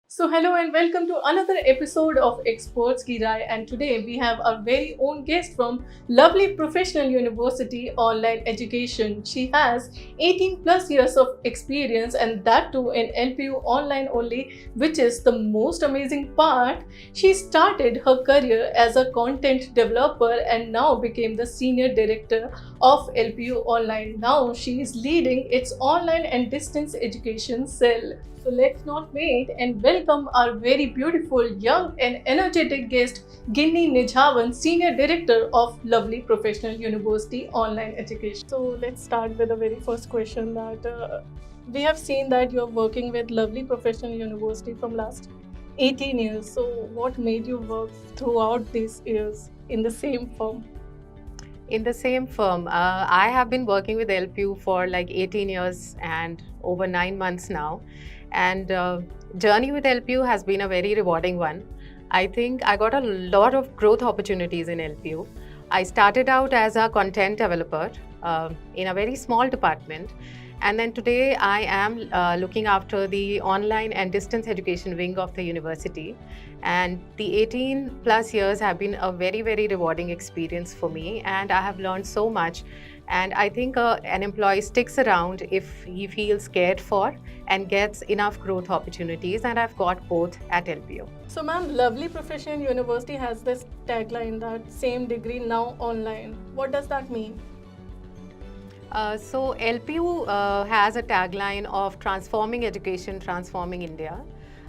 So, hello and welcome to another episode of Experts Ki Rai. And today we have our very own guest from Lovely Professional University Online Education. She has 18 plus years of experience, and that too in LPU online only, which is the most amazing part. She started her career as a content developer and now became the senior director of LPU Online. Now she is leading its online and distance education cell. So let's not wait and welcome our very beautiful, young, and energetic guest, Ginny Nijhawan, Senior Director of Lovely Professional University Online Education. So let's start with the very first question that we have seen that you're working with Lovely Professional University from last 18 years. So what made you work throughout these years in the same firm? In the same firm. I have been working with LPU for like 18 years and over 9 months now. And journey with LPU has been a very rewarding one. I think I got a lot of growth opportunities in LPU. I started out as a content developer in a very small department. And then today I am looking after the online and distance education wing of the university. And the 18 plus years have been a very, very rewarding experience for me. And I have learned so much. And I think an employee sticks around if he feels cared for and gets enough growth opportunities. And I've got both at LPU. So, ma'am, Lovely Professional University has this tagline that same degree now online. What does that mean? So LPU has a tagline of transforming education, transforming India.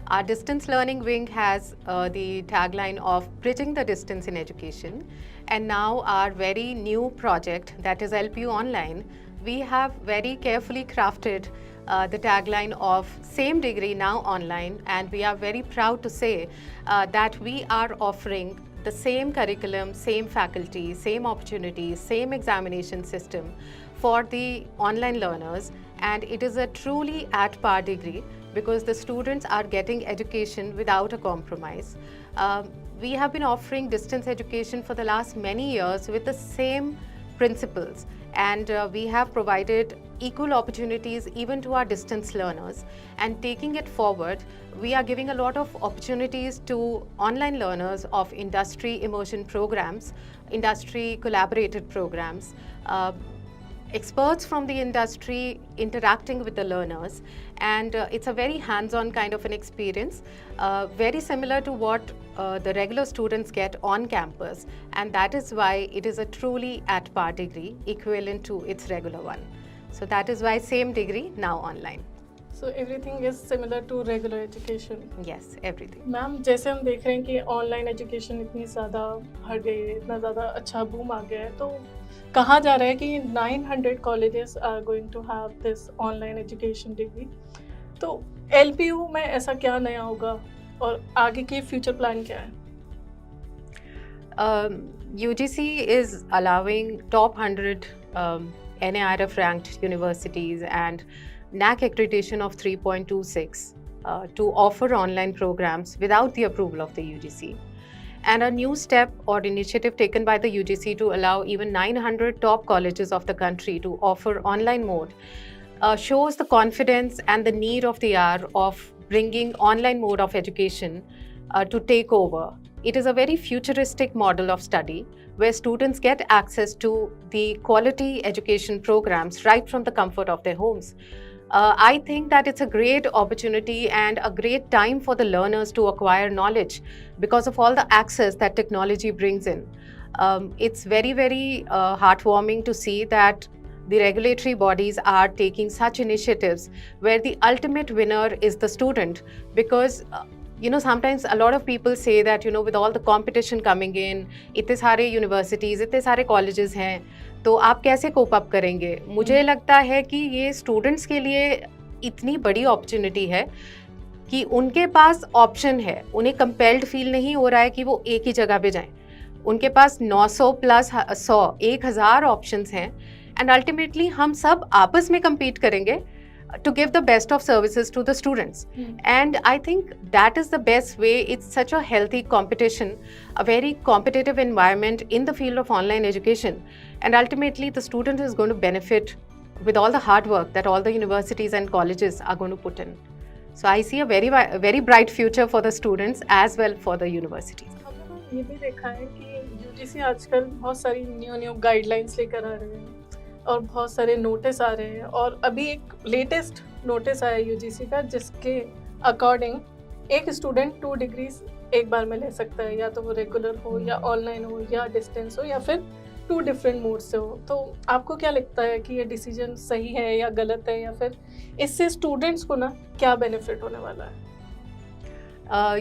Our distance learning wing has the tagline of bridging the distance in education. And now our very new project, that is LPU Online, we have very carefully crafted the tagline of same degree now online. And we are very proud to say that we are offering the same curriculum, same faculty, same opportunities, same examination system for the online learners, and it is a truly at par degree because the students are getting education without a compromise. We have been offering distance education for the last many years with the same principles, and we have provided equal opportunities even to our distance learners. And taking it forward, we are giving a lot of opportunities to online learners of industry immersion programs, industry collaborated programs, experts from the industry interacting with the learners, and it's a very hands-on kind of an experience, very similar to what the regular students get on campus, and that is why it is a truly at par degree equivalent to its regular one. So that is why same degree now online. So everything is similar to regular education. Yes, everything. Ma'am जैसे हम देख रहे हैं कि online education इतनी ज़्यादा बढ़ गई है, इतना ज़्यादा अच्छा बूम आ गया है, तो कहा जा रहा है कि 900 colleges are going to have this online education degree. तो एलपीयू में ऐसा क्या नया होगा और आगे की फ्यूचर प्लान क्या है? UGC is allowing top 100 NARF ranked universities and NAC accreditation of 3.26 to offer online programs without the approval of the UGC. And a new step or initiative taken by the UGC to allow even 900 top colleges of the country to offer online mode shows the confidence and the need of the hour of bringing online mode of education to take over. It is a very futuristic model of study where students get access to the quality education programs right from the comfort of their homes. I think that it's a great opportunity and a great time for the learners to acquire knowledge because of all the access that technology brings in. It's very, very heartwarming to see that the regulatory bodies are taking such initiatives where the ultimate winner is the student because sometimes a lot of people say that, with all the competition coming in, इतने सारे universities, इतने सारे colleges हैं, तो आप कैसे cope up करेंगे? मुझे लगता है कि ये स्टूडेंट्स के लिए इतनी बड़ी अपॉर्चुनिटी है कि उनके पास ऑप्शन है, उन्हें कंपेल्ड फील नहीं हो रहा है कि वो एक ही जगह पे जाएं. उनके पास 900 प्लस 100 1000 ऑप्शंस हैं एंड अल्टीमेटली हम सब आपस में compete करेंगे to give the best of services to the students. And I think that is the best way. It's such a healthy competition, a very competitive environment in the field of online education. And ultimately, the student is going to benefit with all the hard work that all the universities and colleges are going to put in. So I see a very bright future for the students as well for the universities. हमने ये भी देखा है कि UGC आजकल बहुत सारी new guidelines लेकर आ रहे हैं और बहुत सारे नोटिस आ रहे हैं, और अभी एक लेटेस्ट नोटिस आया यूजीसी का जिसके अकॉर्डिंग एक स्टूडेंट 2 डिग्रीज एक बार में ले सकता है, या तो वो रेगुलर हो या ऑनलाइन हो या डिस्टेंस हो या फिर 2 डिफरेंट मोड से हो। तो आपको क्या लगता है कि ये डिसीजन सही है या गलत है, या फिर इससे स्टूडेंट्स को ना क्या बेनिफिट होने वाला है?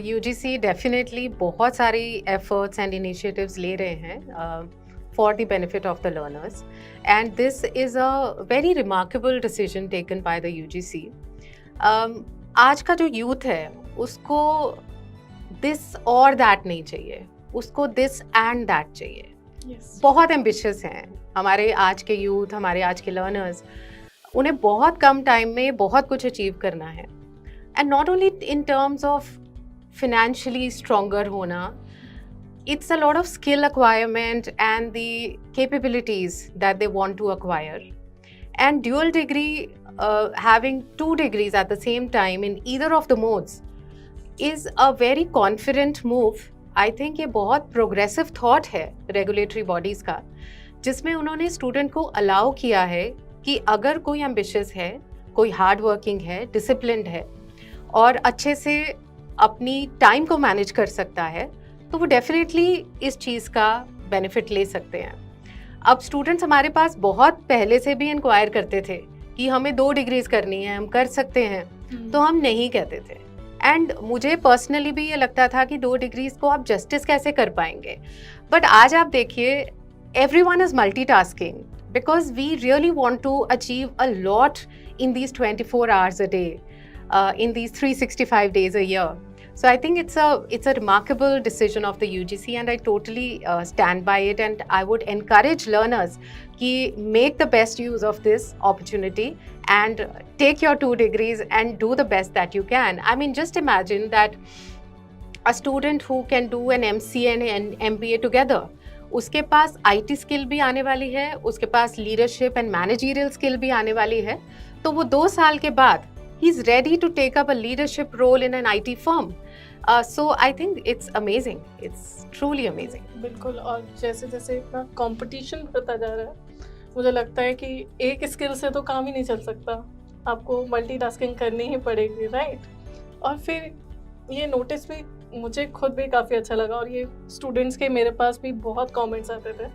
UGC डेफिनेटली बहुत सारी एफर्ट्स एंड इनिशिएटिव्स ले रहे हैं for the benefit of the learners, and this is a very remarkable decision taken by the UGC. आज का जो यूथ है उसको दिस और दैट नहीं चाहिए, उसको दिस एंड दैट चाहिए. बहुत एम्बिशियस हैं हमारे आज के यूथ, हमारे आज के लर्नर्स. उन्हें बहुत कम टाइम में बहुत कुछ अचीव करना है, and not only in terms of financially stronger hona, it's a lot of skill acquirement and the capabilities that they want to acquire. And dual degree, having 2 degrees at the same time in either of the modes is a very confident move. I think ये बहुत progressive thought है regulatory bodies का, जिसमें उन्होंने student को allow किया है कि अगर कोई ambitious है, कोई hard working है, disciplined है और अच्छे से अपनी टाइम को मैनेज कर सकता है, तो वो डेफिनेटली इस चीज़ का बेनिफिट ले सकते हैं. अब स्टूडेंट्स हमारे पास बहुत पहले से भी इंक्वायर करते थे कि हमें 2 डिग्रीज करनी है, हम कर सकते हैं, तो हम नहीं कहते थे. एंड मुझे पर्सनली भी ये लगता था कि 2 डिग्रीज को आप जस्टिस कैसे कर पाएंगे. बट आज आप देखिए, everyone is multitasking because we really want to achieve a lot in these 24 hours a day, in these 365 days a year. So I think it's a remarkable decision of the UGC, and I totally stand by it, and I would encourage learners ki make the best use of this opportunity and take your 2 degrees and do the best that you can. I mean, just imagine that a student who can do an MCA and MBA together, उसके पास IT skill भी आने वाली है, उसके पास leadership and managerial skill भी आने वाली है, तो वो 2 साल के बाद he is ready to take up a leadership role in an IT firm. So I think it's amazing. It's truly amazing. बिल्कुल. और जैसे जैसे इतना कंपटीशन बढ़ता जा रहा है, मुझे लगता है कि एक स्किल से तो काम ही नहीं चल सकता, आपको मल्टीटास्किंग करनी ही पड़ेगी, राइट? और फिर ये नोटिस भी मुझे खुद भी काफ़ी अच्छा लगा, और ये स्टूडेंट्स के मेरे पास भी बहुत कमेंट्स आते थे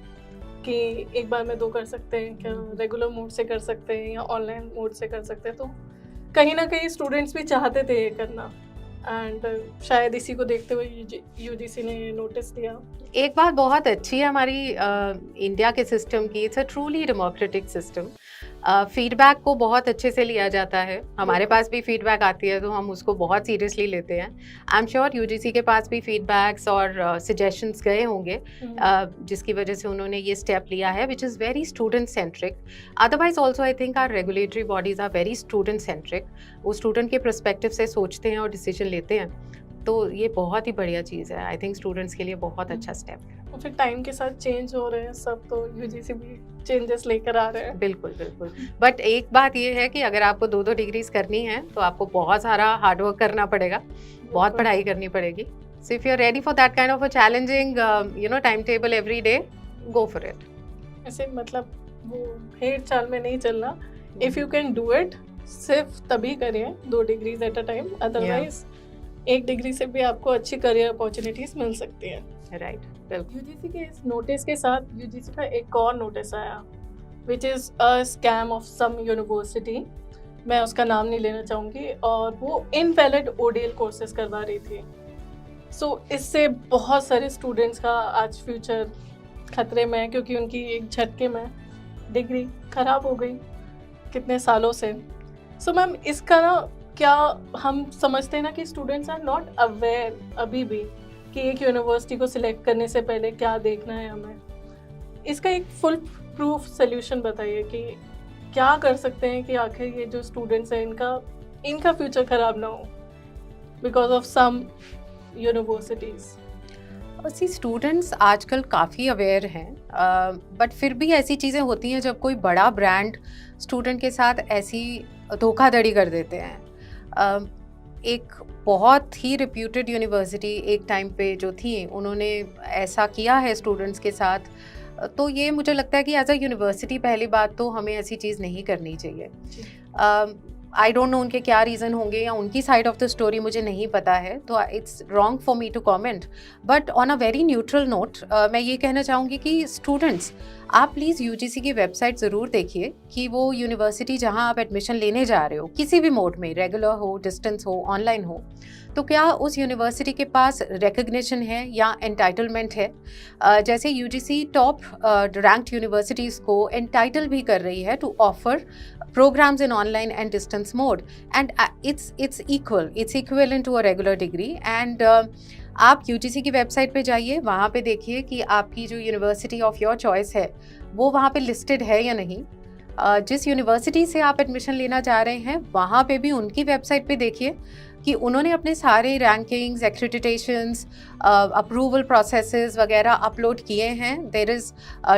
कि एक बार में 2 कर सकते हैं क्या, रेगुलर मोड से कर सकते हैं या ऑनलाइन मोड से कर सकते हैं. तो कहीं ना कहीं स्टूडेंट्स भी चाहते थे ये करना, एंड शायद इसी को देखते हुए यूजीसी ने नोटिस दिया. एक बात बहुत अच्छी है हमारी इंडिया के सिस्टम की, it's a truly democratic system. Feedback को बहुत अच्छे से लिया जाता है. हमारे पास भी फीडबैक आती है तो हम उसको बहुत सीरियसली लेते हैं. आई एम श्योर यूजीसी के पास भी फीडबैक्स और सजेशंस गए होंगे, जिसकी वजह से उन्होंने ये स्टेप लिया है, which is very student centric. Otherwise also I think our regulatory bodies are very student centric. वो स्टूडेंट के परस्पेक्टिव से सोचते हैं और डिसीजन लेते हैं, तो ये बहुत ही बढ़िया चीज़ है. आई थिंक स्टूडेंट्स के लिए बहुत अच्छा स्टेप है. और फिर टाइम के साथ चेंज हो रहे हैं सब, तो यूजीसी भी चेंजेस लेकर आ रहे हैं. बिल्कुल बिल्कुल. बट एक बात ये है कि अगर आपको 2 डिग्रीज करनी है तो आपको बहुत सारा हार्डवर्क करना पड़ेगा, बहुत पढ़ाई करनी पड़ेगी. So if you are ready for that kind of a challenging time table every day, go for it. ऐसे मतलब वो हेड चाल में नहीं चलना. If you can do it, सिर्फ तभी करिए 2 degrees at a time. Otherwise 1 degree से भी आपको अच्छी करियर अपॉर्चुनिटीज मिल सकती हैं. राइट. यूजीसी के इस नोटिस के साथ यूजीसी का एक और नोटिस आया, which is a scam of some university. मैं उसका नाम नहीं लेना चाहूँगी, और वो इनवैलिड ओडीएल कोर्सेज करवा रही थी. सो इससे बहुत सारे स्टूडेंट्स का आज फ्यूचर खतरे में है, क्योंकि उनकी एक झटके में डिग्री खराब हो गई कितने सालों से. सो मैम, इसका ना क्या हम समझते हैं ना कि स्टूडेंट्स आर नॉट अवेयर अभी भी कि एक यूनिवर्सिटी को सिलेक्ट करने से पहले क्या देखना है हमें. इसका एक फुल प्रूफ सोल्यूशन बताइए कि क्या कर सकते हैं कि आखिर ये जो स्टूडेंट्स हैं इनका फ्यूचर खराब ना हो because of some universities. See students आजकल काफ़ी अवेयर हैं, बट फिर भी ऐसी चीज़ें होती हैं जब कोई बड़ा ब्रांड स्टूडेंट के साथ ऐसी धोखाधड़ी कर देते हैं. एक बहुत ही रिप्यूटेड यूनिवर्सिटी एक टाइम पे जो थी, उन्होंने ऐसा किया है स्टूडेंट्स के साथ, तो ये मुझे लगता है कि एज अ यूनिवर्सिटी पहली बात तो हमें ऐसी चीज़ नहीं करनी चाहिए। आई डोंट नो उनके क्या रीज़न होंगे या उनकी साइड ऑफ द स्टोरी मुझे नहीं पता है, तो it's wrong for me to comment. But on a very neutral note मैं ये कहना चाहूँगी कि स्टूडेंट्स, आप प्लीज़ यूजीसी की वेबसाइट ज़रूर देखिए कि वो यूनिवर्सिटी जहाँ आप एडमिशन लेने जा रहे हो, किसी भी मोड में, रेगुलर हो, डिस्टेंस हो, ऑनलाइन हो, तो क्या उस यूनिवर्सिटी के पास रिकग्निशन है या एंटाइटलमेंट है। जैसे यूजीसी टॉप रैंक्ड यूनिवर्सिटीज़ को एंटाइटल भी कर रही है to offer programs in online and distance mode, and it's equivalent to a regular degree, and आप यूजीसी की वेबसाइट पे जाइए, वहाँ पे देखिए कि आपकी जो यूनिवर्सिटी ऑफ योर चॉइस है वो वहाँ पे लिस्टेड है या नहीं। जिस यूनिवर्सिटी से आप एडमिशन लेना चाह रहे हैं वहाँ पे भी उनकी वेबसाइट पे देखिए कि उन्होंने अपने सारे रैंकिंग्स, एक्रेडिटेशंस, अप्रूवल प्रोसेसेस वगैरह अपलोड किए हैं। There is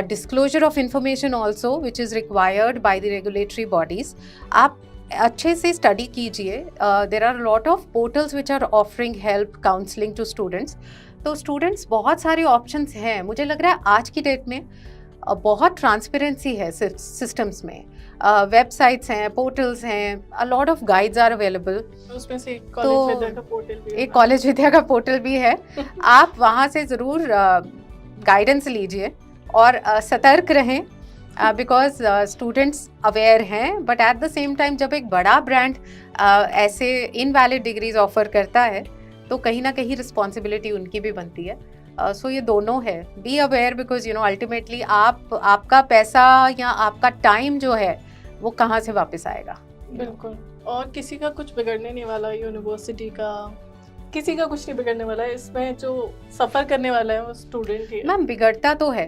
disclosure of information also which is required by the regulatory bodies. आप अच्छे से स्टडी कीजिए। There are lot of portals which are offering help counselling to students. तो students, बहुत सारे ऑप्शंस हैं। मुझे लग रहा है आज की डेट में बहुत ट्रांसपेरेंसी है सिस्टम्स में, वेबसाइट्स हैं, पोर्टल्स हैं, a lot of guides are available. उसमें से एक कॉलेज विद्या का पोर्टल भी है। एक कॉलेज विद्या का पोर्टल भी है। आप वहाँ से ज़रूर गाइडेंस लीजिए और सतर्क रहें, बिकॉज स्टूडेंट्स अवेयर हैं, but at the same time जब एक बड़ा ब्रांड ऐसे इनवैलिड डिग्रीज ऑफर करता है तो कहीं ना कहीं रिस्पॉन्सिबिलिटी उनकी भी बनती है। सो ये दोनों है, बी अवेयर, बिकॉज अल्टीमेटली आपका पैसा या आपका टाइम जो है वो कहाँ से वापस आएगा। बिल्कुल, और किसी का कुछ बिगड़ने नहीं वाला, यूनिवर्सिटी का किसी का कुछ नहीं बिगड़ने वाला है। इसमें जो सफ़र करने वाला है वो स्टूडेंट ही है। मैम, बिगड़ता तो है,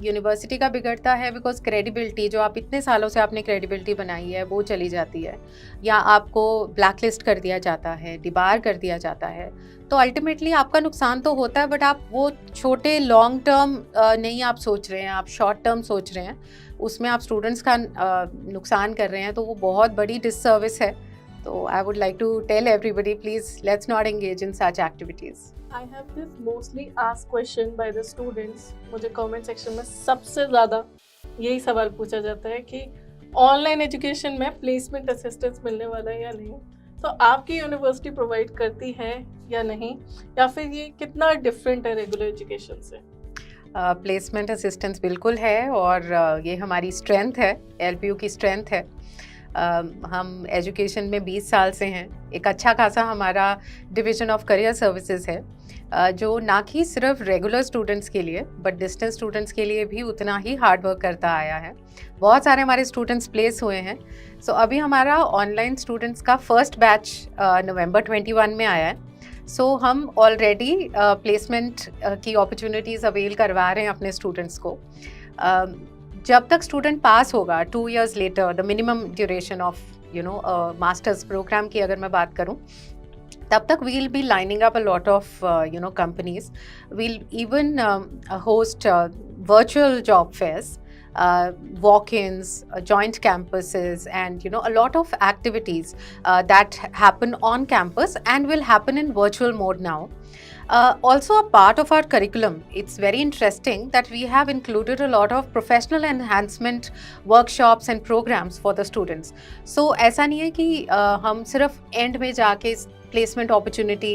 यूनिवर्सिटी का बिगड़ता है, बिकॉज क्रेडिबिलिटी जो आप इतने सालों से आपने क्रेडिबिलिटी बनाई है वो चली जाती है, या आपको ब्लैकलिस्ट कर दिया जाता है, डिबार कर दिया जाता है। तो अल्टीमेटली आपका नुकसान तो होता है, बट आप वो छोटे लॉन्ग टर्म नहीं आप सोच रहे हैं, आप शॉर्ट टर्म सोच रहे हैं, उसमें आप स्टूडेंट्स का नुकसान कर रहे हैं, तो वो बहुत बड़ी डिससर्विस है। So I would like to tell everybody, please let's not engage in such activities. I have this mostly asked question by the students. मुझे comment section में सबसे ज़्यादा यही सवाल पूछा जाता है कि ऑनलाइन एजुकेशन में प्लेसमेंट असिस्टेंस मिलने वाला है या नहीं। तो आपकी यूनिवर्सिटी प्रोवाइड करती है या नहीं, या फिर ये कितना डिफरेंट है रेगुलर एजुकेशन से? प्लेसमेंट असिस्टेंस बिल्कुल है, और ये हमारी स्ट्रेंथ है, एलपीयू की स्ट्रेंथ है। हम एजुकेशन में 20 साल से हैं। एक अच्छा खासा हमारा डिवीज़न ऑफ करियर सर्विसेज है, जो ना कि सिर्फ रेगुलर स्टूडेंट्स के लिए बट डिस्टेंस स्टूडेंट्स के लिए भी उतना ही हार्ड वर्क करता आया है। बहुत सारे हमारे स्टूडेंट्स प्लेस हुए हैं। सो अभी हमारा ऑनलाइन स्टूडेंट्स का फर्स्ट बैच नवंबर 21 में आया है। सो हम ऑलरेडी प्लेसमेंट की अपॉर्चुनिटीज़ अवेल करवा रहे हैं अपने स्टूडेंट्स को। जब तक स्टूडेंट पास होगा 2 years later, the minimum duration of masters program की अगर मैं बात करूं, तब तक we'll be lining up a lot of companies. We'll even host virtual job fairs, walk-ins, joint campuses, and a lot of activities that happen on campus and will happen in virtual mode now. Also, a part of our curriculum, it's very interesting that we have included a lot of professional enhancement workshops and programs for the students. So ऐसा नहीं है कि हम सिर्फ and में जाके placement opportunity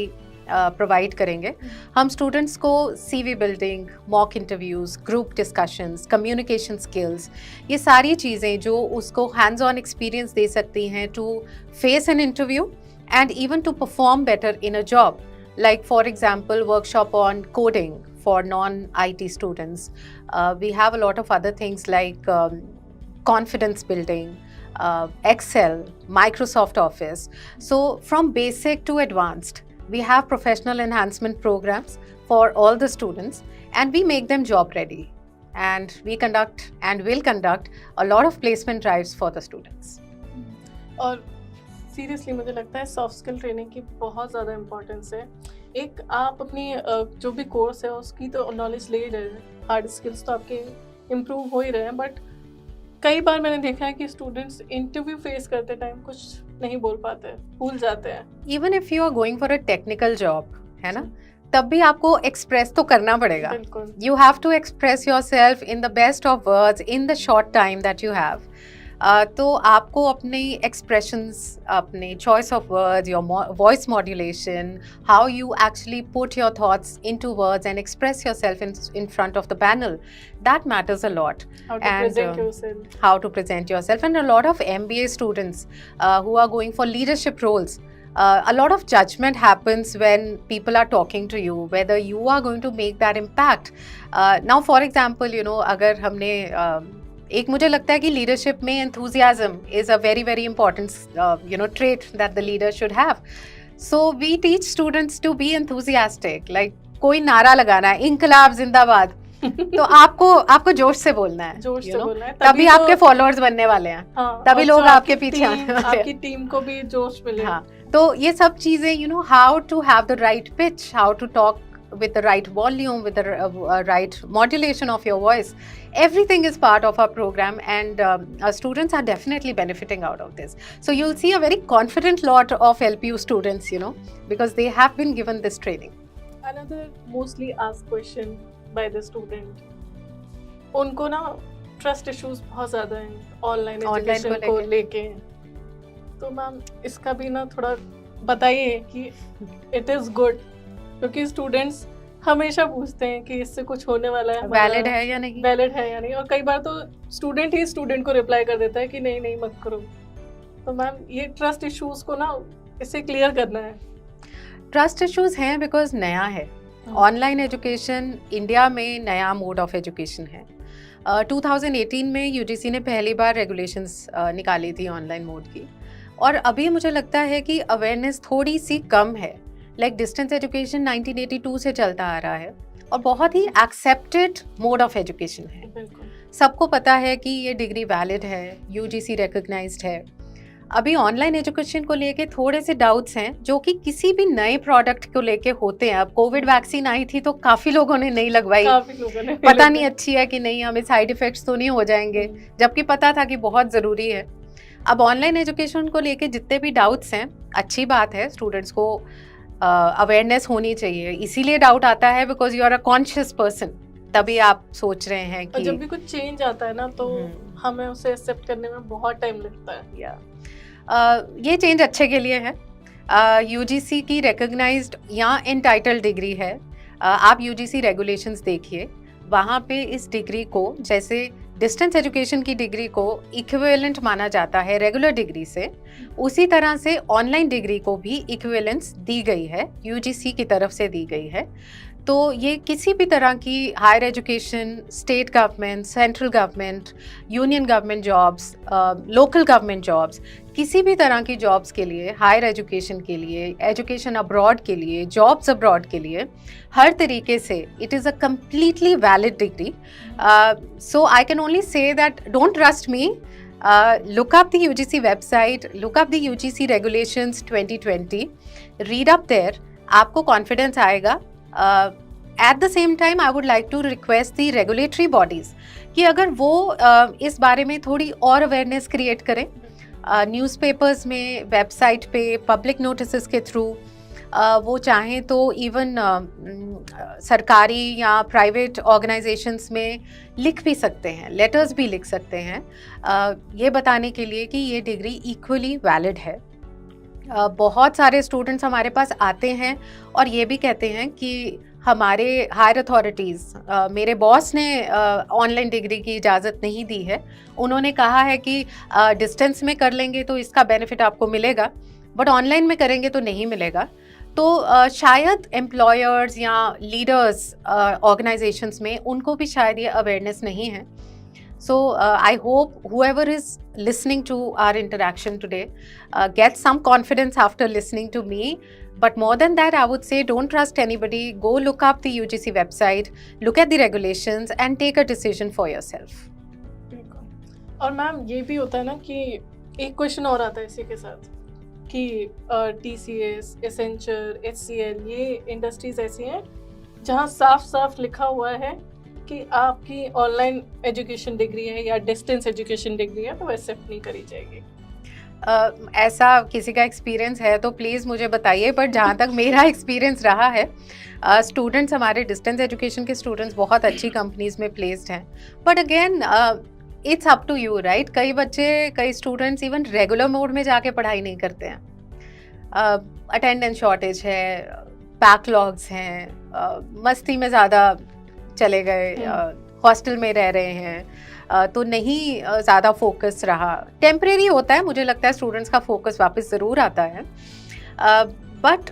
provide करेंगे। हम स्टूडेंट्स को CV building, mock interviews, group discussions, communication skills, ये सारी चीज़ें जो उसको हैंड्स ऑन एक्सपीरियंस दे सकती हैं to face an interview and even to perform better in a job. Like for example, workshop on coding for non-IT students. We have a lot of other things like confidence building, Excel, Microsoft Office. So from basic to advanced, we have professional enhancement programs for all the students, and we make them job ready. And we conduct and will conduct a lot of placement drives for the students. और seriously मुझे लगता है soft skill training की बहुत ज़्यादा importance है। एक आप अपनी जो भी कोर्स है उसकी तो नॉलेज ले ही रहे हैं, हार्ड स्किल्स तो आपके इम्प्रूव हो ही रहे हैं, बट कई बार मैंने देखा है कि स्टूडेंट्स इंटरव्यू फेस करते टाइम कुछ नहीं बोल पाते, भूल जाते हैं। Even if you are going for a technical job, है ना, तब भी आपको एक्सप्रेस तो करना पड़ेगा। बिल्कुल। You have to express your self in the best of words in the short time that you have. तो आपको अपनी एक्सप्रेशंस, अपने choice of words, your voice modulation, how you actually put your thoughts into words and express yourself in front of the panel, that matters a lot. How to present yourself. How to present yourself. And a lot of MBA students who are going for leadership roles, a lot of judgment happens when people are talking to you, whether you are going to make that impact. Now for example, you know, अगर हमने एक मुझे लगता है कि leadership में enthusiasm is a very very important trait that the leader should have. So we teach students to be enthusiastic. Like कोई नारा लगाना है, इंकलाब जिंदाबाद, तो आपको जोश से बोलना है, जोश से बोलना है, तभी आपके फॉलोअर्स बनने वाले हैं। हाँ, तभी लोग आपके पीछे आने वाले हैं, आपकी टीम को भी जोश मिले। हाँ, तो ये सब चीजें, you know, how to have the right pitch, how to talk with the right volume, with the right modulation of your voice, everything is part of our program, and our students are definitely benefiting out of this. So you'll see a very confident lot of LPU students, you know, because they have been given this training. Another mostly asked question by the student, उनको ना trust issues बहुत ज़्यादा हैं online education को लेके, तो ma'am इसका भी ना थोड़ा बताइए कि इट इज़ गुड, क्योंकि स्टूडेंट्स हमेशा पूछते हैं कि इससे कुछ होने वाला है, वैलिड है या नहीं, वैलिड है या नहीं, और कई बार तो स्टूडेंट ही स्टूडेंट को रिप्लाई कर देता है कि नहीं नहीं मत करो। तो मैम ये ट्रस्ट इश्यूज को ना इससे क्लियर करना है। ट्रस्ट इश्यूज हैं बिकॉज नया है ऑनलाइन एजुकेशन, इंडिया में नया मोड ऑफ एजुकेशन है। 2018 में यूजीसी ने पहली बार रेगुलेशंस निकाली थी ऑनलाइन मोड की, और अभी मुझे लगता है कि अवेयरनेस थोड़ी सी कम है। लाइक डिस्टेंस एजुकेशन 1982 से चलता आ रहा है और बहुत he accepted mode of education है। सबको पता है कि ये डिग्री वैलिड है, यूजीसी रिकॉग्नाइज्ड है। अभी ऑनलाइन एजुकेशन को लेके थोड़े से डाउट्स हैं जो कि किसी भी नए प्रोडक्ट को लेके होते हैं। अब कोविड वैक्सीन आई थी तो काफ़ी लोगों ने नहीं लगवाई, पता नहीं अच्छी है कि नहीं, हमें साइड इफ़ेक्ट्स तो नहीं हो जाएंगे, जबकि पता था कि बहुत ज़रूरी है। अब ऑनलाइन एजुकेशन को लेके जितने भी डाउट्स हैं, अच्छी बात है, स्टूडेंट्स को अवेयरनेस होनी चाहिए। इसीलिए डाउट आता है because you are a conscious person, तभी आप सोच रहे हैं कि जब भी कुछ चेंज आता है ना तो हमें उसे एक्सेप्ट करने में बहुत टाइम लगता है। ये चेंज अच्छे के लिए है। यूजीसी की रिकॉग्नाइज्ड या एंटाइटल्ड डिग्री है। आप यूजीसी रेगुलेशंस देखिए, वहाँ पे इस डिग्री को, जैसे डिस्टेंस एजुकेशन की डिग्री को इक्विवेलेंट माना जाता है रेगुलर डिग्री से, उसी तरह से ऑनलाइन डिग्री को भी इक्विवेलेंस दी गई है, यूजीसी की तरफ से दी गई है। तो ये किसी भी तरह की higher education, state government, central government, union government jobs, local government jobs, किसी भी तरह की जॉब्स के लिए, हायर एजुकेशन के लिए, एजुकेशन अब्रॉड के लिए, जॉब्स अब्रॉड के लिए, हर तरीके से it is a completely valid degree. So I can only say that don't trust me, look up the UGC website, look up the UGC regulations 2020, read up there, आपको confidence आएगा। At the same time, I would like to request the regulatory bodies कि अगर वो इस बारे में थोड़ी और अवेयरनेस क्रिएट करें, न्यूज़पेपर्स में, वेबसाइट पे, पब्लिक नोटिस के थ्रू, वो चाहें तो इवन सरकारी या प्राइवेट ऑर्गेनाइजेशंस में लिख भी सकते हैं, लेटर्स भी लिख सकते हैं, ये बताने के लिए कि ये डिग्री इक्वली वैलिड है। बहुत सारे स्टूडेंट्स हमारे पास आते हैं और ये भी कहते हैं कि हमारे हायर अथॉरिटीज़, मेरे बॉस ने ऑनलाइन डिग्री की इजाज़त नहीं दी है, उन्होंने कहा है कि डिस्टेंस में कर लेंगे तो इसका बेनिफिट आपको मिलेगा, बट ऑनलाइन में करेंगे तो नहीं मिलेगा। तो शायद एम्प्लॉयर्स या लीडर्स ऑर्गेनाइजेशंस में उनको भी शायद ये अवेयरनेस नहीं है। So I hope whoever is listening to our interaction today gets some confidence after listening to me. But more than that, I would say don't trust anybody. Go look up the UGC website, look at the regulations and take a decision for yourself. और ma'am ये भी होता है ना कि एक question और आता है इसी के साथ कि TCS, Accenture, HCL, ये इंडस्ट्रीज ऐसी हैं जहाँ साफ साफ लिखा हुआ है कि आपकी ऑनलाइन एजुकेशन डिग्री है या डिस्टेंस एजुकेशन डिग्री है तो एक्सेप्ट नहीं करी जाएगी। ऐसा किसी का एक्सपीरियंस है तो प्लीज़ मुझे बताइए, बट जहाँ तक मेरा एक्सपीरियंस रहा है, स्टूडेंट्स, हमारे डिस्टेंस एजुकेशन के स्टूडेंट्स बहुत अच्छी कंपनीज में प्लेस्ड हैं, but again it's up to you, right? कई बच्चे, कई स्टूडेंट्स इवन रेगुलर मोड में जाके पढ़ाई नहीं करते हैं, अटेंडेंस शॉर्टेज है, बैकलॉग्स हैं, मस्ती में ज़्यादा चले गए, हॉस्टल में रह रहे हैं, तो नहीं ज़्यादा फोकस रहा। टेम्परेरी होता है, मुझे लगता है स्टूडेंट्स का फोकस वापस ज़रूर आता है, बट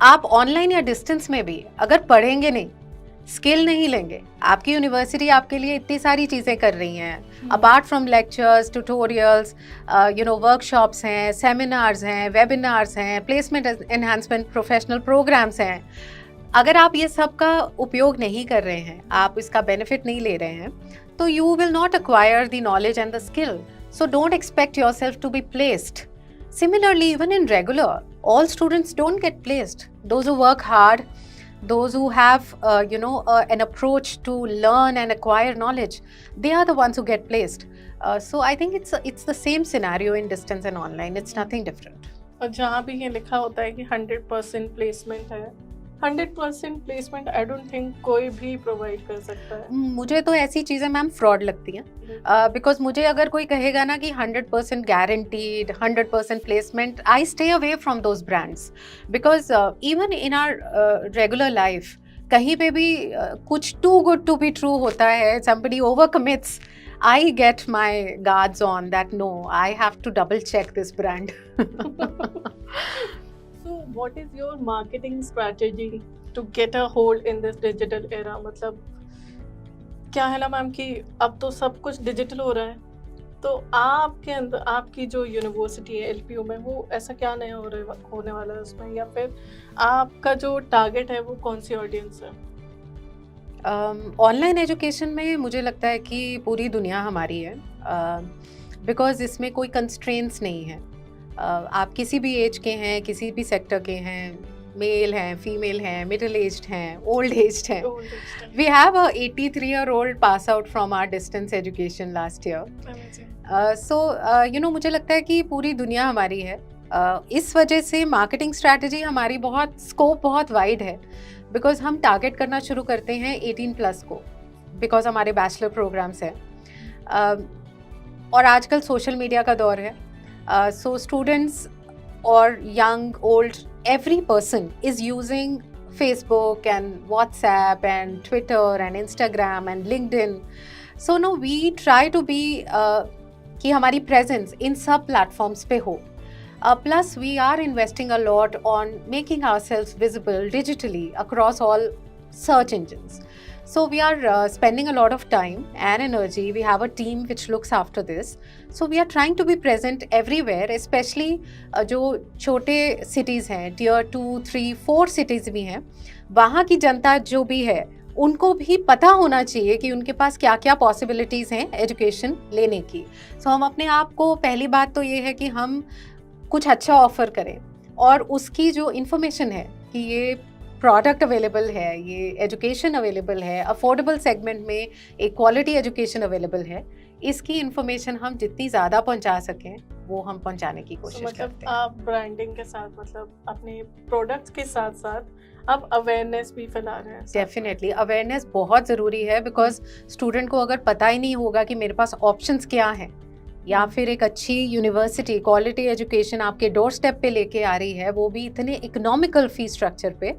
आप ऑनलाइन या डिस्टेंस में भी अगर पढ़ेंगे नहीं, स्किल नहीं लेंगे, आपकी यूनिवर्सिटी आपके लिए इतनी सारी चीज़ें कर रही हैं, apart from lectures, tutorials, workshops हैं, सेमिनार्स हैं, वेबिनार्स हैं, प्लेसमेंट एनहांसमेंट प्रोफेशनल प्रोग्राम्स हैं। अगर आप ये सब का उपयोग नहीं कर रहे हैं, आप इसका बेनिफिट नहीं ले रहे हैं, तो you will not acquire the knowledge and the skill, so don't expect yourself to be placed. Similarly, even in regular, all students don't get placed. Those who work hard, those who have, an approach to learn and acquire knowledge, they are the ones who get placed. So I think it's the same scenario in distance and online. It's nothing different. और जहाँ भी ये लिखा होता है कि 100% placement है, 100% placement I don't think कोई भी प्रोवाइड कर सकता है। मुझे तो ऐसी चीज़ें मैम फ्रॉड लगती हैं, बिकॉज मुझे अगर कोई कहेगा ना कि 100% guaranteed, 100% placement, I stay away from those brands, because even in our regular life कहीं पे भी कुछ too good to be true होता है, somebody over commits, I get my guards on that, no, I have to double check this brand. So what is your marketing strategy to get a hold in this digital era? मतलब क्या है ना ma'am कि अब तो सब कुछ digital हो रहा है, तो आपके अंदर, आपकी जो यूनिवर्सिटी है एलपीयू में, वो ऐसा क्या नया होने वाला है उसमें, या फिर आपका जो टारगेट है वो कौन सी ऑडियंस है? ऑनलाइन एजुकेशन में मुझे लगता है कि पूरी दुनिया हमारी है, बिकॉज इसमें कोई कंस्ट्रेंट्स नहीं है। आप किसी भी एज के हैं, किसी भी सेक्टर के हैं, मेल हैं, फीमेल हैं, मिडिल एज्ड हैं, ओल्ड एज्ड हैं। We have a 83-year-old pass out from our distance education last year. So मुझे लगता है कि पूरी दुनिया हमारी है। इस वजह से मार्केटिंग स्ट्रैटेजी हमारी स्कोप बहुत वाइड है, बिकॉज हम टारगेट करना शुरू करते हैं 18+ को, बिकॉज हमारे बैचलर प्रोग्राम्स हैं, और आजकल सोशल मीडिया का दौर है, सो स्टूडेंट्स और young old every person is using Facebook and WhatsApp and Twitter and Instagram and LinkedIn. So no, we try to be कि हमारी presence इन सब platforms पे हो. Plus we are investing a lot on making ourselves visible digitally across all search engines. So we are spending a lot of time and energy. We have a team which looks after this. So we are trying to be present everywhere, especially जो छोटे cities हैं, tier 2, 3, 4 cities भी हैं, वहाँ की जनता जो भी है, उनको भी पता होना चाहिए कि उनके पास क्या क्या पॉसिबिलिटीज़ हैं एजुकेशन लेने की। So हम अपने आप को, पहली बात तो ये है कि हम कुछ अच्छा ऑफ़र करें, और उसकी जो इन्फॉर्मेशन है कि ये प्रोडक्ट अवेलेबल है, ये एजुकेशन अवेलेबल है, अफोर्डेबल सेगमेंट में एक क्वालिटी एजुकेशन अवेलेबल है, इसकी इन्फॉर्मेशन हम जितनी ज़्यादा पहुंचा सकें वो हम पहुंचाने की कोशिश करते हैं। आप ब्रांडिंग के साथ, मतलब अपने प्रोडक्ट्स के साथ साथ आप अवेयरनेस भी फैला रहे हैं। डेफिनेटली अवेयरनेस बहुत ज़रूरी है, बिकॉज स्टूडेंट को अगर पता ही नहीं होगा कि मेरे पास ऑप्शंस क्या हैं, या फिर एक अच्छी यूनिवर्सिटी क्वालिटी एजुकेशन आपके डोर स्टेप पे लेके आ रही है, वो भी इतने इकोनॉमिकल फी स्ट्रक्चर पे,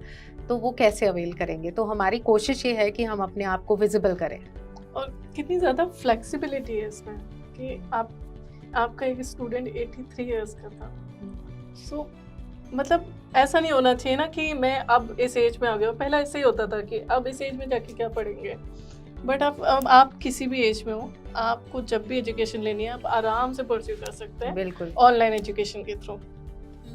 तो वो कैसे अवेल करेंगे। तो हमारी कोशिश ये है कि हम अपने आप को विजिबल करें। और कितनी ज़्यादा फ्लेक्सिबिलिटी है इसमें कि आपका एक स्टूडेंट 83 इयर्स का था, सो मतलब ऐसा नहीं होना चाहिए ना कि मैं अब इस एज में आ गया हूँ। पहला ऐसे ही होता था कि अब इस एज में जाके क्या पढ़ेंगे, बट अब आप किसी भी एज में हो, आपको जब भी एजुकेशन लेनी है आप आराम से परस्यू कर सकते हैं, बिल्कुल ऑनलाइन एजुकेशन के through.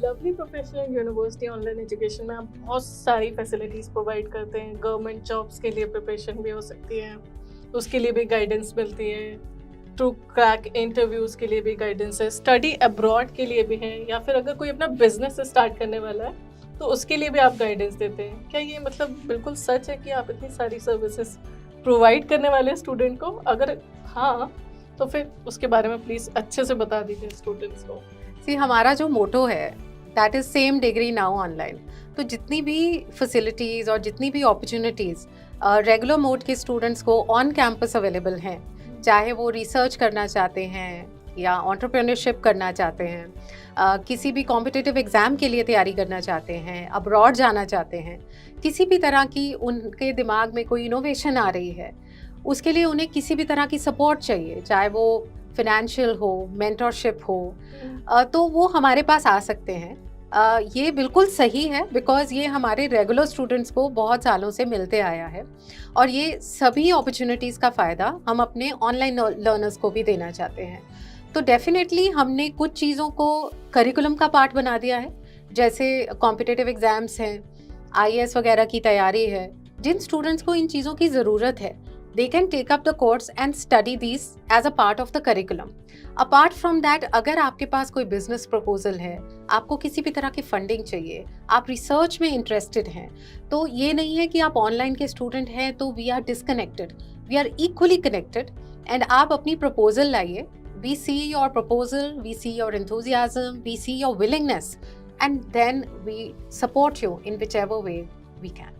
Lovely professional university online education में आप बहुत सारी फैसिलिटीज़ प्रोवाइड करते हैं। गवर्नमेंट जॉब्स के लिए प्रिपरेशन भी हो सकती है, उसके लिए भी गाइडेंस मिलती है, टू क्रैक इंटरव्यूज़ के लिए भी गाइडेंस है, स्टडी अब्रॉड के लिए भी है, या फिर अगर कोई अपना बिजनेस स्टार्ट करने वाला है तो उसके लिए भी आप गाइडेंस देते हैं। क्या ये मतलब बिल्कुल सच है कि आप इतनी सारी सर्विसेज प्रोवाइड करने वाले हैं स्टूडेंट को? अगर हाँ, तो फिर उसके बारे में प्लीज़ अच्छे से बता दीजिए स्टूडेंट्स को। सी हमारा जो मोटो है that is same degree now online. तो जितनी भी फैसिलिटीज़ और जितनी भी अपॉर्चुनिटीज़ रेगुलर मोड के स्टूडेंट्स को ऑन कैंपस अवेलेबल हैं, चाहे वो रिसर्च करना चाहते हैं या एंटरप्रेन्योरशिप करना चाहते हैं, किसी भी कॉम्पिटिटिव एग्ज़ाम के लिए तैयारी करना चाहते हैं, अब्रॉड जाना चाहते हैं, किसी भी तरह की उनके दिमाग में कोई इनोवेशन आ रही है, उसके लिए उन्हें किसी भी तरह की सपोर्ट चाहिए, चाहे वो फिनेंशियल हो, मेंटरशिप हो, तो वो हमारे पास आ सकते हैं। ये बिल्कुल सही है बिकॉज़ ये हमारे रेगुलर स्टूडेंट्स को बहुत सालों से मिलते आया है और ये सभी अपॉर्चुनिटीज़ का फ़ायदा हम अपने ऑनलाइन लर्नर्स को भी देना चाहते हैं। तो डेफिनेटली हमने कुछ चीज़ों को करिकुलम का पार्ट बना दिया है, जैसे कॉम्पिटिटिव एग्ज़ाम्स हैं, आईएएस वगैरह की तैयारी है। जिन स्टूडेंट्स को इन चीज़ों की ज़रूरत है, they can take up the course and study these as a part of the curriculum. Apart from that, अगर आपके पास कोई बिजनेस प्रपोजल है, आपको किसी भी तरह की फंडिंग चाहिए, आप रिसर्च में इंटरेस्टेड हैं, तो ये नहीं है कि आप ऑनलाइन के स्टूडेंट हैं तो we are disconnected, we are equally connected. And आप अपनी प्रपोजल लाइए, we see your proposal, we see your enthusiasm, we see your willingness, and then we support you in whichever way we can.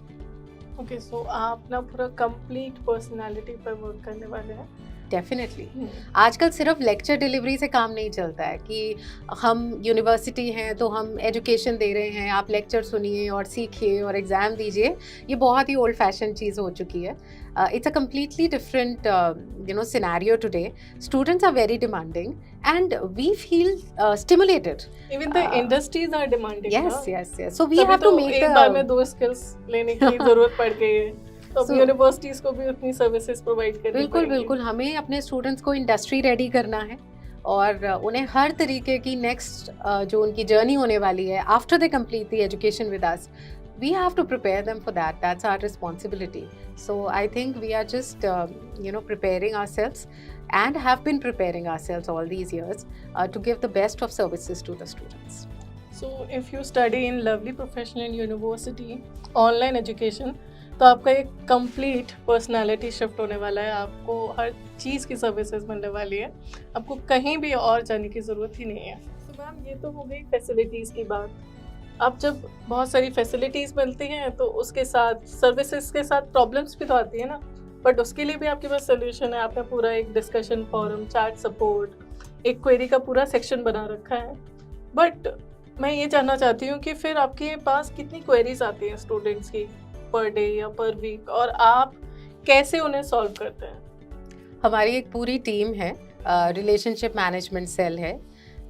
Okay, so आप ना पूरा complete personality पर work करने वाले हैं। डेफिनेटली आजकल सिर्फ लेक्चर डिलीवरी से काम नहीं चलता है कि हम यूनिवर्सिटी हैं तो हम एजुकेशन दे रहे हैं, आप लेक्चर सुनिए और सीखिए और एग्ज़ाम दीजिए। ये बहुत ही ओल्ड फैशन चीज़ हो चुकी है। It's a completely different scenario today. Students are very demanding and we feel stimulated. Even the industries are demanding. Yes yes yes, so we have to make एक बार में 2 स्किल्स लेने की जरूरत पड़ गई है, तो यूनिवर्सिटीज को भी उतनी सर्विसेज प्रोवाइड करनी बिल्कुल पड़ेगी। बिल्कुल, हमें अपने स्टूडेंट्स को इंडस्ट्री रेडी करना है और उन्हें हर तरीके की नेक्स्ट जो उनकी जर्नी होने वाली है after they complete the education with us, we have to prepare them for that. That's our responsibility. So I think we are just preparing ourselves and have been preparing ourselves all these years to give the best of services to the students. So if you study in Lovely Professional University online education, तो आपका एक complete personality shift होने वाला है। आपको हर चीज़ की services मिलने वाली है, आपको कहीं भी और जाने की ज़रूरत ही नहीं है। तो मैम, ये तो हो गई फैसिलिटीज़ की बात। अब जब बहुत सारी फैसिलिटीज़ मिलती हैं तो उसके साथ सर्विसेज के साथ प्रॉब्लम्स भी तो आती है ना, बट उसके लिए भी आपके पास सोल्यूशन है। आपने पूरा एक डिस्कशन फोरम, चैट सपोर्ट, एक क्वेरी का पूरा सेक्शन बना रखा है। बट मैं ये जानना चाहती हूँ कि फिर आपके पास कितनी क्वेरीज आती हैं स्टूडेंट्स की पर डे या पर वीक, और आप कैसे उन्हें सॉल्व करते हैं? हमारी एक पूरी टीम है, रिलेशनशिप मैनेजमेंट सेल है,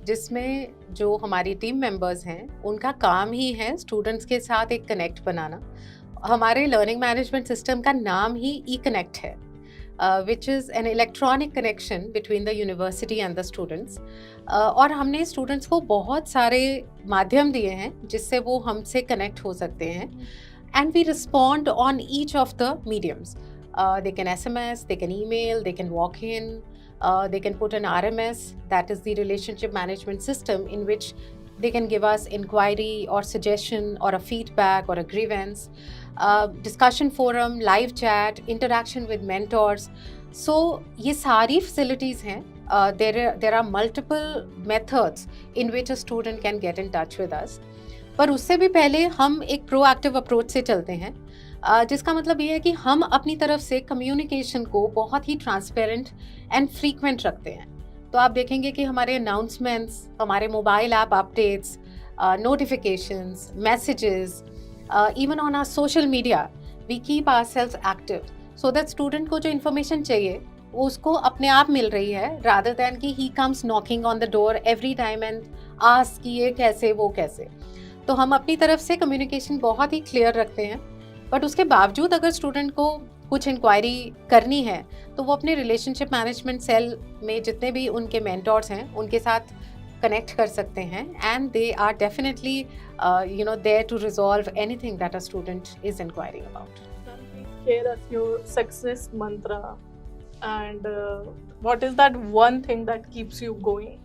जिसमें जो हमारी टीम मेंबर्स हैं उनका काम ही है स्टूडेंट्स के साथ एक कनेक्ट बनाना। हमारे लर्निंग मैनेजमेंट सिस्टम का नाम ही ई कनेक्ट है, which is an electronic connection between the university and the students. और हमने स्टूडेंट्स को बहुत सारे माध्यम दिए हैं जिससे वो हमसे कनेक्ट हो सकते हैं, and we respond on each of the mediums. They can SMS, they can email, they can walk in, they can put an RMS, that is the relationship management system, in which they can give us inquiry or suggestion or a feedback or a grievance, discussion forum, live chat, interaction with mentors. So ये सारी facilities हैं. There are multiple methods in which a student can get in touch with us. पर उससे भी पहले हम एक proactive approach से चलते हैं, जिसका मतलब ये है कि हम अपनी तरफ से कम्युनिकेशन को बहुत ही ट्रांसपेरेंट एंड फ्रीक्वेंट रखते हैं। तो आप देखेंगे कि हमारे अनाउंसमेंट्स, हमारे mobile app updates, notifications, messages, even on our social media, we keep ourselves active so that student को जो इन्फॉर्मेशन चाहिए वो उसको अपने आप मिल रही है, रादर दैन कि he comes knocking on the door every time and ask कि ये कैसे वो कैसे। तो हम अपनी तरफ से कम्युनिकेशन बहुत ही क्लियर रखते हैं, बट उसके बावजूद अगर स्टूडेंट को कुछ इंक्वायरी करनी है तो वो अपने रिलेशनशिप मैनेजमेंट सेल में जितने भी उनके मेंटर्स हैं उनके साथ कनेक्ट कर सकते हैं, and they are definitely there to resolve anything that a student is inquiring about. Share us your success mantra and what is that one thing that keeps you going?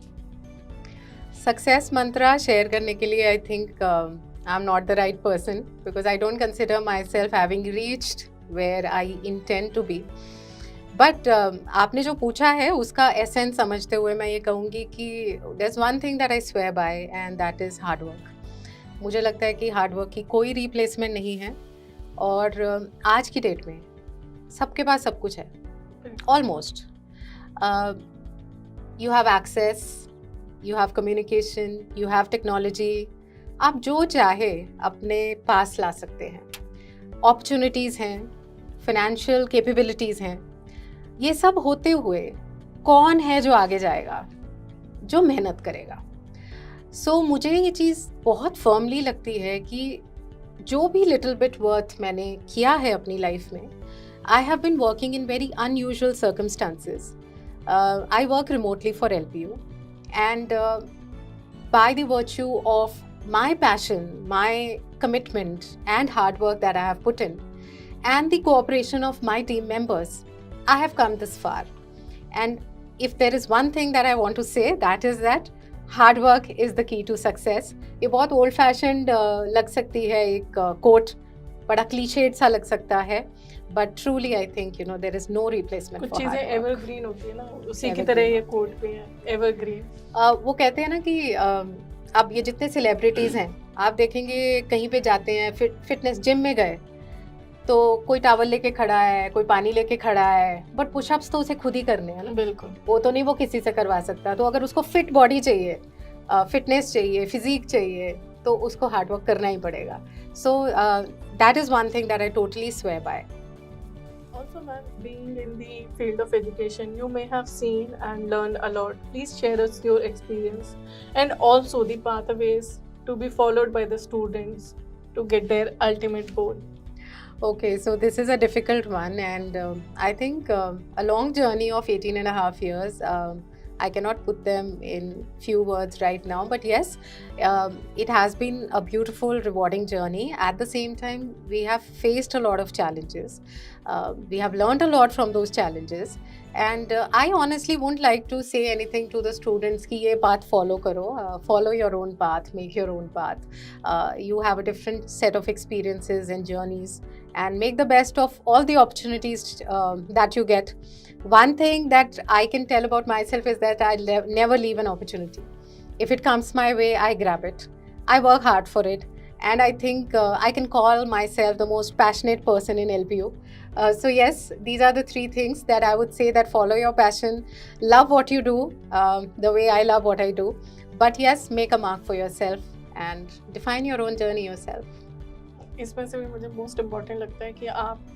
Success mantra share करने के लिए I think I am not the right person, because I don't consider my self having reached where I intend to be, but आपने जो पूछा है उसका essence समझते हुए मैं ये कहूँगी कि there is one thing that I swear by and that is hard work. मुझे लगता है कि हार्ड वर्क की कोई रिप्लेसमेंट नहीं है, और आज की डेट में सबके पास सब कुछ है almost. You have access, you have communication, you have technology, आप जो चाहे अपने पास ला सकते हैं। अपॉर्चुनिटीज़ हैं, फाइनेंशियल कैपेबिलिटीज़ हैं। ये सब होते हुए कौन है जो आगे जाएगा? जो मेहनत करेगा। सो मुझे ये चीज़ बहुत फर्मली लगती है कि जो भी लिटिल बिट वर्थ मैंने किया है अपनी लाइफ में, I have been working in very unusual circumstances. I work remotely for LPU, and by the virtue of my passion, my commitment and hard work that I have put in, and the cooperation of my team members, I have come this far. And if there is one thing that I want to say, that is that hard work is the key to success. ये बहुत old fashioned लग सकती है एक quote, बड़ा cliched सा लग सकता है, but truly I think there is no replacement कुछ for hard चीजें work. एवरग्रीन होती है ना, उसी की तरह ये कोट भी है, एवरग्रीन। वो कहते हैं ना कि अब ये जितने सेलिब्रिटीज हैं, आप देखेंगे कहीं पे जाते हैं, फिटनेस जिम में गए तो कोई टावल लेके खड़ा है, कोई पानी लेके खड़ा है, बट पुशअप्स तो उसे खुद ही करने हैं ना। बिल्कुल, वो तो नहीं वो किसी से करवा सकता। तो अगर उसको फिट बॉडी चाहिए, फिटनेस चाहिए, फिजिक चाहिए, तो उसको हार्ड वर्क करना ही पड़ेगा। So that is one thing that I totally swear by. also ma'am, being in the field of education, you may have seen and learned a lot. Please share us your experience and also the pathways to be followed by the students to get their ultimate goal. Okay, so this is a difficult one, and I think a long journey of 18 and a half years. I cannot put them in few words right now, but yes, it has been a beautiful, rewarding journey. At the same time, we have faced a lot of challenges. We have learned a lot from those challenges, and I honestly won't like to say anything to the students कि ये path follow करो, follow your own path, make your own path. You have a different set of experiences and journeys, and make the best of all the opportunities that you get. One thing that I can tell about myself is that I never leave an opportunity. If it comes my way, I grab it. I work hard for it. And I think I can call myself the most passionate person in LPU. So yes, these are the three things that I would say: that follow your passion, love what you do, the way I love what I do. But yes, make a mark for yourself and define your own journey yourself. इसमें से भी मुझे most important लगता है कि आप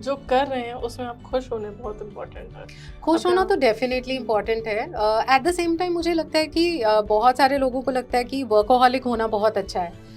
जो कर रहे हैं उसमें आप खुश होने बहुत इम्पोर्टेंट है। खुश होना तो डेफिनेटली इम्पॉर्टेंट है। एट द सेम टाइम मुझे लगता है कि बहुत सारे लोगों को लगता है कि वर्कोहॉलिक होना बहुत अच्छा है।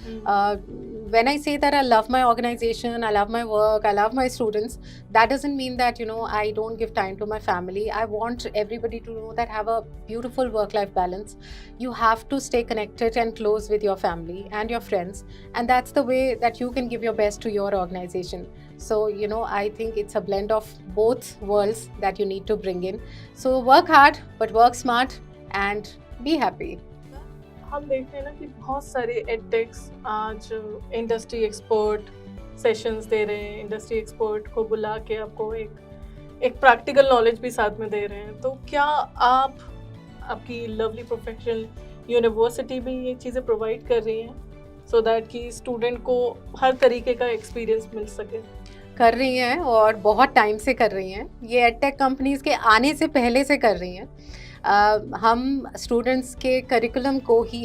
When I say that I love my organization, I love my work, I love my students, that doesn't mean that I don't give time to my family. I want everybody to know that have a beautiful work-life balance. You have to stay connected and close with your family and your friends, and that's the way that you can give your best to your organization. So I think it's a blend of both worlds that you need to bring in. So work hard, but work smart and be happy. हम देखते हैं ना कि बहुत सारे एडटेक्स आज industry expert sessions दे रहे हैं, इंडस्ट्री एक्सपर्ट को बुला के आपको एक प्रैक्टिकल नॉलेज भी साथ में दे रहे हैं। तो क्या आपकी लवली प्रोफेशनल यूनिवर्सिटी भी ये चीज़ें प्रोवाइड कर रही हैं सो दैट कि स्टूडेंट को हर तरीके का एक्सपीरियंस मिल सके? कर रही हैं, और बहुत टाइम से कर रही हैं। ये एडटेक कंपनीज के आने से पहले से कर रही हैं। हम स्टूडेंट्स के करिकुलम को ही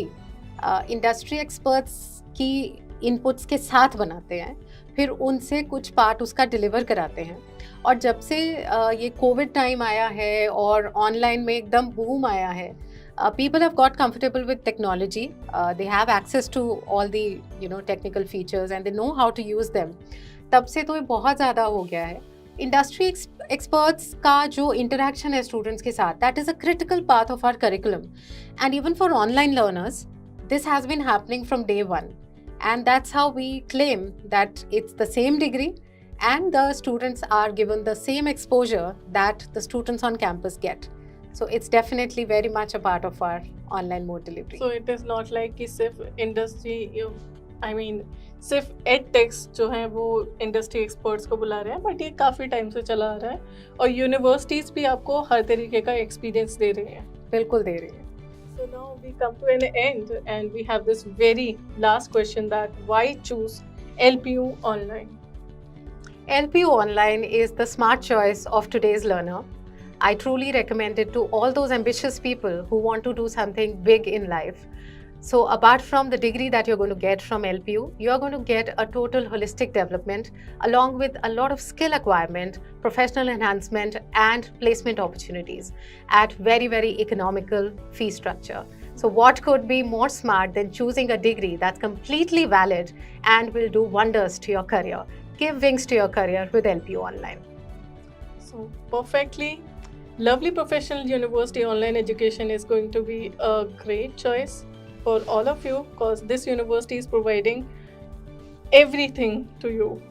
इंडस्ट्री एक्सपर्ट्स की इनपुट्स के साथ बनाते हैं, फिर उनसे कुछ पार्ट उसका डिलीवर कराते हैं। और जब से ये कोविड टाइम आया है और ऑनलाइन में एकदम बूम आया है, people have got comfortable with technology. They have access to all the technical features and they know how to use them. तब से तो ये बहुत ज़्यादा हो गया है। इंडस्ट्री एक्सपर्ट्स का जो इंटरेक्शन है स्टूडेंट्स के साथ, that is a critical part of our curriculum, and even for online learners this has been happening from day one, and that's how we claim that it's the same degree and the students are given the same exposure that the students on campus get. So it's definitely very much a part of our online mode delivery. So it is not like कि सिर्फ industry I mean सिर्फ एडटेक्स जो हैं वो industry experts को बुला रहे हैं, बट ये काफ़ी टाइम से चला आ रहा है और यूनिवर्सिटीज़ भी आपको हर तरीके का एक्सपीरियंस दे रही हैं. बिल्कुल दे रही है. So now we come to an end and we have this very last question, that why choose LPU online? LPU Online is the smart choice of today's learner. I truly recommend it to all those ambitious people who want to do something big in life. So apart from the degree that you're going to get from LPU, you're going to get a total holistic development along with a lot of skill acquirement, professional enhancement and placement opportunities at very, very economical fee structure. So what could be more smart than choosing a degree that's completely valid and will do wonders to your career? Give wings to your career with LPU Online. So perfectly, Lovely Professional University Online Education is going to be a great choice for all of you, because this university is providing everything to you.